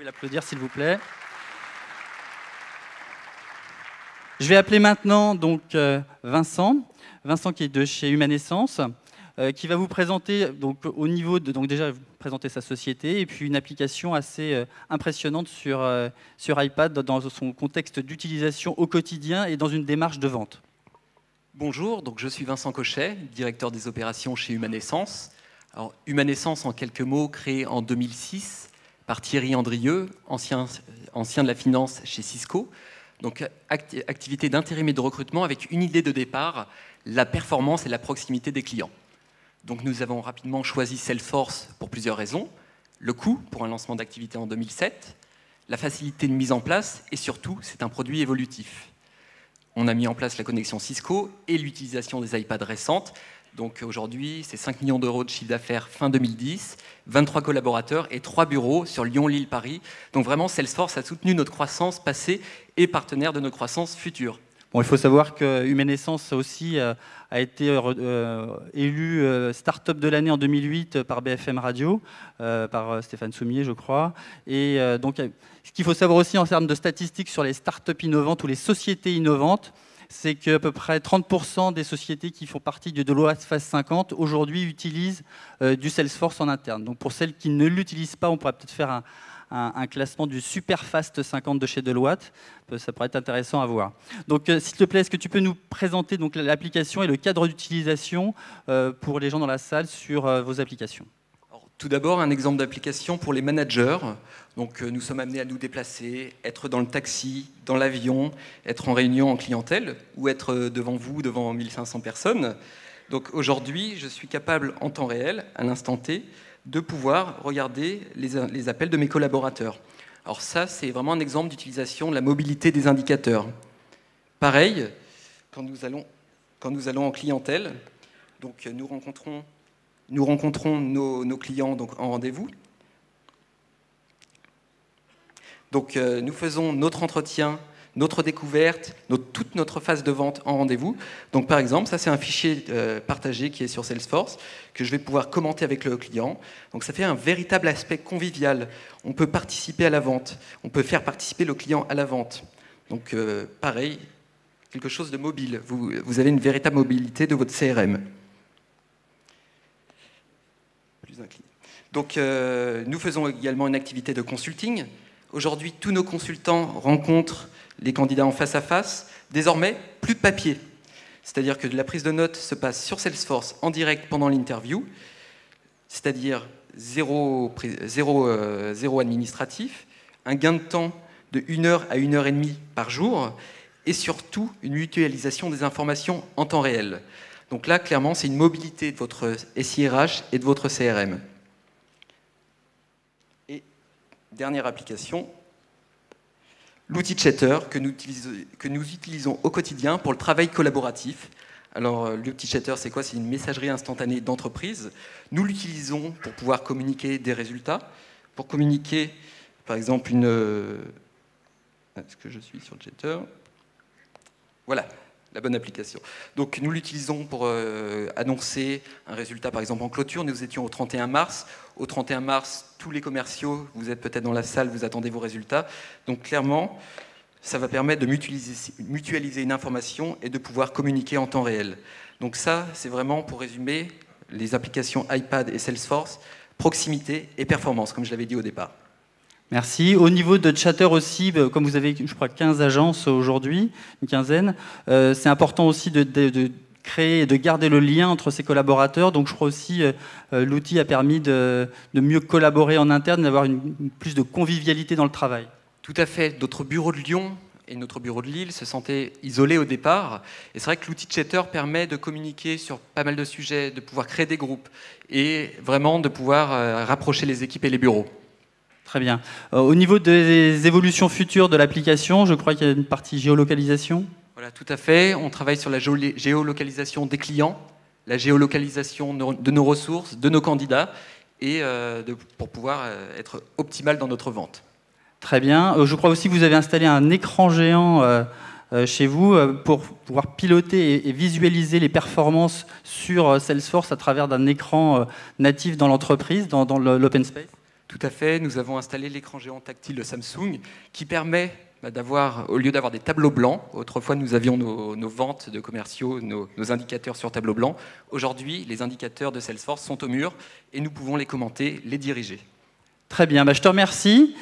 pouvez l'applaudir, s'il vous plaît. Je vais appeler maintenant donc, Vincent qui est de chez Humanescence, qui va vous présenter donc, au niveau de déjà vous présenter sa société et puis une application assez impressionnante sur iPad dans son contexte d'utilisation au quotidien et dans une démarche de vente. Bonjour, donc je suis Vincent Cochet, directeur des opérations chez Humanescence. Alors, Humanescence, en quelques mots, créé en 2006 par Thierry Andrieux, ancien de la finance chez Cisco. Donc, activité d'intérim et de recrutement avec une idée de départ, la performance et la proximité des clients. Donc, nous avons rapidement choisi Salesforce pour plusieurs raisons. Le coût pour un lancement d'activité en 2007, la facilité de mise en place et surtout, c'est un produit évolutif. On a mis en place la connexion Cisco et l'utilisation des iPads récentes. Donc aujourd'hui, c'est 5 millions d'euros de chiffre d'affaires fin 2010, 23 collaborateurs et 3 bureaux sur Lyon, Lille, Paris. Donc vraiment, Salesforce a soutenu notre croissance passée et partenaire de notre croissance future. Bon, il faut savoir que Humanescence aussi a été élu Start-up de l'année en 2008 par BFM Radio, par Stéphane Soumier, je crois. Et donc, ce qu'il faut savoir aussi en termes de statistiques sur les start-up innovantes ou les sociétés innovantes, c'est qu'à peu près 30% des sociétés qui font partie de Deloitte Phase 50 aujourd'hui utilisent du Salesforce en interne. Donc pour celles qui ne l'utilisent pas, on pourrait peut-être faire un classement du Super Fast 50 de chez Deloitte. Ça pourrait être intéressant à voir. Donc s'il te plaît, est-ce que tu peux nous présenter donc, l'application et le cadre d'utilisation pour les gens dans la salle sur vos applications ? Tout d'abord, un exemple d'application pour les managers. Donc, nous sommes amenés à nous déplacer, être dans le taxi, dans l'avion, être en réunion en clientèle ou être devant vous, devant 1500 personnes. Donc aujourd'hui, je suis capable en temps réel, à l'instant T, de pouvoir regarder les appels de mes collaborateurs. Alors ça, c'est vraiment un exemple d'utilisation de la mobilité des indicateurs. Pareil, quand nous allons en clientèle, donc nous rencontrons nos clients donc, en rendez-vous. Donc nous faisons notre entretien, notre découverte, toute notre phase de vente en rendez-vous. Donc par exemple, ça c'est un fichier partagé qui est sur Salesforce que je vais pouvoir commenter avec le client. Donc ça fait un véritable aspect convivial. On peut participer à la vente, on peut faire participer le client à la vente. Donc pareil, quelque chose de mobile. Vous avez une véritable mobilité de votre CRM. Donc, nous faisons également une activité de consulting. Aujourd'hui, tous nos consultants rencontrent les candidats en face à face. Désormais, plus de papier. C'est-à-dire que la prise de notes se passe sur Salesforce en direct pendant l'interview, c'est-à-dire zéro administratif, un gain de temps de 1 heure à 1 heure et demie par jour, et surtout une mutualisation des informations en temps réel. Donc là, clairement, c'est une mobilité de votre SIRH et de votre CRM. Et dernière application, l'outil Chatter que nous utilisons au quotidien pour le travail collaboratif. Alors, l'outil Chatter, c'est quoi? C'est une messagerie instantanée d'entreprise. Nous l'utilisons pour pouvoir communiquer des résultats, pour communiquer, par exemple, Est-ce que je suis sur le Chatter? Voilà. La bonne application. Donc nous l'utilisons pour annoncer un résultat, par exemple en clôture. Nous étions au 31 mars. Au 31 mars, tous les commerciaux, vous êtes peut-être dans la salle, vous attendez vos résultats. Donc clairement, ça va permettre de mutualiser une information et de pouvoir communiquer en temps réel. Donc ça, c'est vraiment, pour résumer, les applications iPad et Salesforce, proximité et performance, comme je l'avais dit au départ. Merci. Au niveau de Chatter aussi, comme vous avez, je crois, 15 agences aujourd'hui, une quinzaine, c'est important aussi de créer et de garder le lien entre ses collaborateurs. Donc je crois aussi l'outil a permis de mieux collaborer en interne, d'avoir plus de convivialité dans le travail. Tout à fait. Notre bureau de Lyon et notre bureau de Lille se sentaient isolés au départ. Et c'est vrai que l'outil Chatter permet de communiquer sur pas mal de sujets, de pouvoir créer des groupes et vraiment de pouvoir rapprocher les équipes et les bureaux. Très bien. Au niveau des évolutions futures de l'application, je crois qu'il y a une partie géolocalisation. Voilà, tout à fait. On travaille sur la géolocalisation des clients, la géolocalisation de nos ressources, de nos candidats, et pour pouvoir être optimal dans notre vente. Très bien. Je crois aussi que vous avez installé un écran géant chez vous pour pouvoir piloter et visualiser les performances sur Salesforce à travers d'un écran natif dans l'entreprise, dans l'open space. Tout à fait, nous avons installé l'écran géant tactile de Samsung qui permet d'avoir, au lieu d'avoir des tableaux blancs, autrefois nous avions nos ventes de commerciaux, nos indicateurs sur tableau blanc. Aujourd'hui, les indicateurs de Salesforce sont au mur et nous pouvons les commenter, les diriger. Très bien, je te remercie.